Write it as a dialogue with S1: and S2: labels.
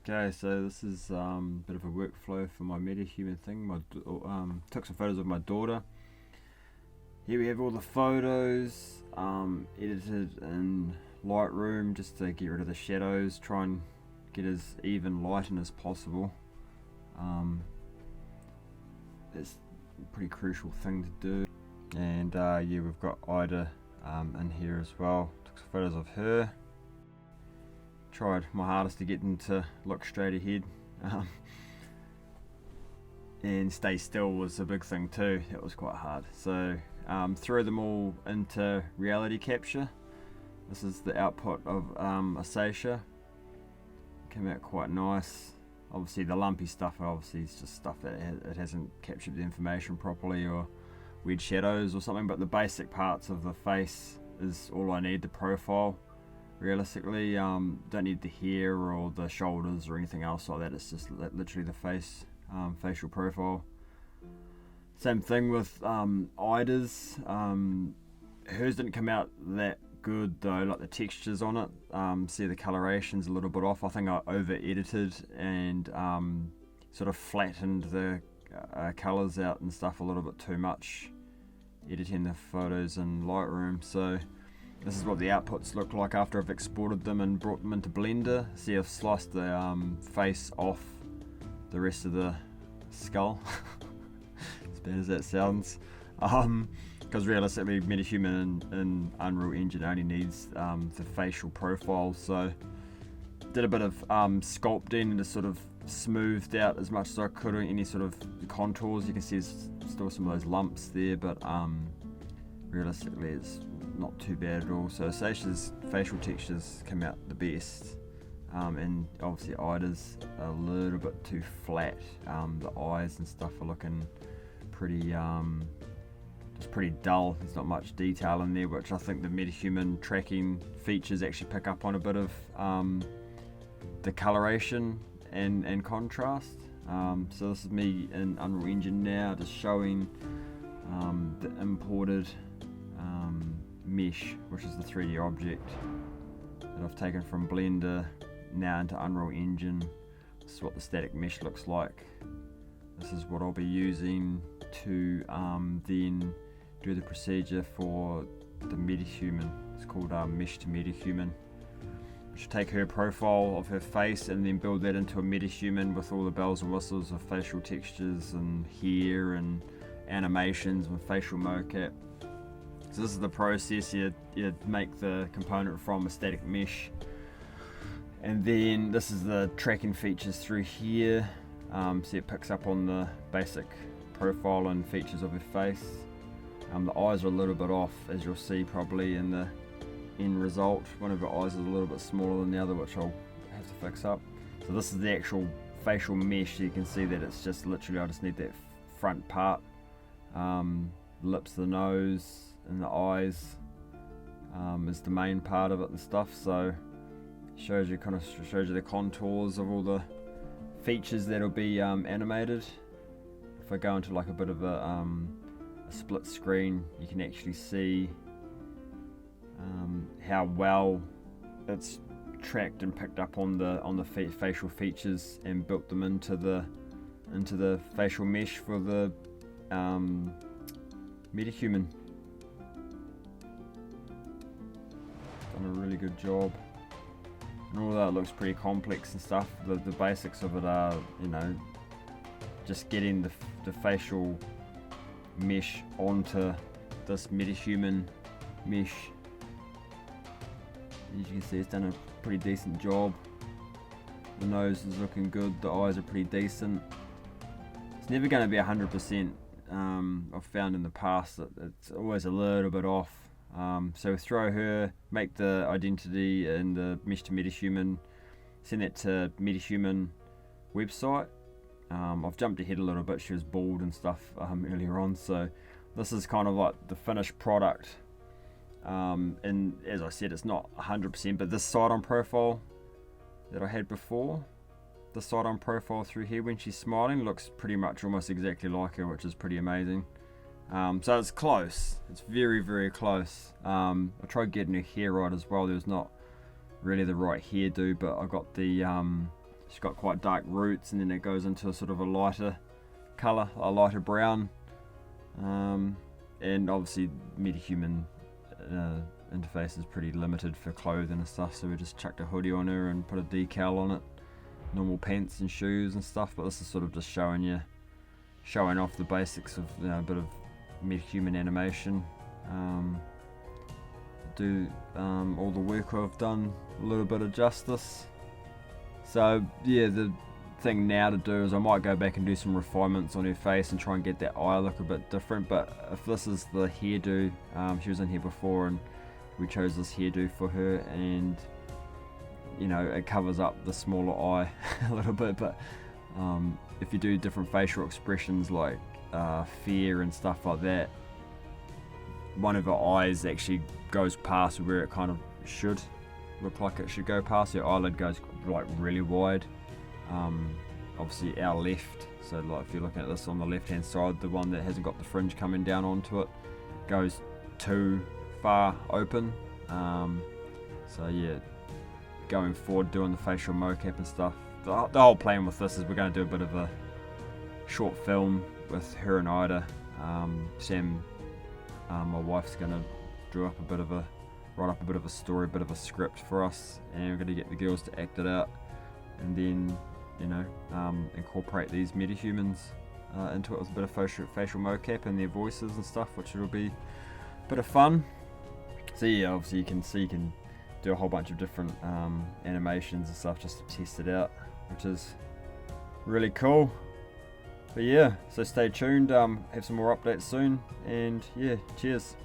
S1: Okay, so this is a bit of a workflow for my Metahuman thing. Took some photos of my daughter. Here we have all the photos edited in Lightroom just to get rid of the shadows, try and get as even lighting as possible. It's a pretty crucial thing to do. And yeah, we've got Ida in here as well. Took some photos of her. Tried my hardest to get them to look straight ahead, and stay still was a big thing too. It was quite hard. So threw them all into reality capture. This is the output of Asacia. Came out quite nice. Obviously the lumpy stuff is just stuff that it hasn't captured the information properly, or weird shadows or something, but the basic parts of the face is all I need to profile. Realistically, don't need the hair or the shoulders or anything else like that. It's just literally the face, facial profile. Same thing with Ida's. Hers didn't come out that good though, like the textures on it. See, the coloration's a little bit off. I think I over edited and sort of flattened the colors out and stuff a little bit too much, editing the photos in Lightroom. So this is what the outputs look like after I've exported them and brought them into Blender. See, I've sliced the face off the rest of the skull, as bad as that sounds. Because realistically, Metahuman in Unreal Engine only needs the facial profile. So did a bit of sculpting and just sort of smoothed out as much as I could any sort of contours. You can see there's still some of those lumps there, but realistically it's not too bad at all. So Asacia's facial textures come out the best, and obviously Ida's a little bit too flat. The eyes and stuff are looking pretty just pretty dull. There's not much detail in there, which I think the Metahuman tracking features actually pick up on a bit of the coloration and contrast. So this is me in Unreal Engine now, just showing the imported mesh, which is the 3D object that I've taken from Blender now into Unreal Engine. This is what the static mesh looks like. This is what I'll be using to then do the procedure for the Metahuman. It's called Mesh to Metahuman. Which take her profile of her face and then build that into a Metahuman with all the bells and whistles of facial textures and hair and animations and facial mocap. So this is the process. You make the component from a static mesh, and then this is the tracking features through here. See, it picks up on the basic profile and features of her face. The eyes are a little bit off, as you'll see probably in the end result. One of her eyes is a little bit smaller than the other, which I'll have to fix up. So this is the actual facial mesh. You can see that it's just literally, I just need that front part, lips, the nose and the eyes is the main part of it and stuff. So shows you the contours of all the features that'll be animated. If I go into like a bit of a split screen, you can actually see how well it's tracked and picked up on the facial features and built them into the facial mesh for the Metahuman. Done a really good job. And although it looks pretty complex and stuff, the basics of it are, just getting the facial mesh onto this Metahuman mesh. As you can see, it's done a pretty decent job. The nose is looking good, the eyes are pretty decent. It's never going to be 100%. I've found in the past that it's always a little bit off. So throw her, make the identity and the mesh to Metahuman, send that to Metahuman website. I've jumped ahead a little bit, she was bald and stuff earlier on, so this is kind of like the finished product. And as I said, it's not 100%, but this side-on profile that I had before, the side-on profile through here when she's smiling looks pretty much almost exactly like her, which is pretty amazing. So it's close, it's very, very close. I tried getting her hair right as well. There was not really the right hairdo, but I got the she's got quite dark roots, and then it goes into a sort of a lighter colour, a lighter brown. And obviously Metahuman interface is pretty limited for clothing and stuff, so we just chucked a hoodie on her and put a decal on it, normal pants and shoes and stuff. But this is sort of just showing off the basics of a bit of Metahuman animation. Do all the work I've done a little bit of justice. So yeah, the thing now to do is I might go back and do some refinements on her face and try and get that eye look a bit different. But if this is the hairdo, she was in here before and we chose this hairdo for her, and it covers up the smaller eye a little bit. But if you do different facial expressions like fear and stuff like that, one of her eyes actually goes past where it kind of should look like it should go past. Her eyelid goes like really wide. Obviously our left, so like if you're looking at this on the left hand side, the one that hasn't got the fringe coming down onto it goes too far open. So yeah, going forward doing the facial mocap and stuff, the whole plan with this is we're going to do a bit of a short film with her and Ida. Sam, my wife's going to write up a bit of a story, a bit of a script for us, and we're going to get the girls to act it out, and then incorporate these metahumans into it with a bit of facial mocap and their voices and stuff, which will be a bit of fun. So yeah, obviously you can do a whole bunch of different animations and stuff just to test it out, which is really cool. But yeah, so stay tuned, have some more updates soon, and yeah, cheers.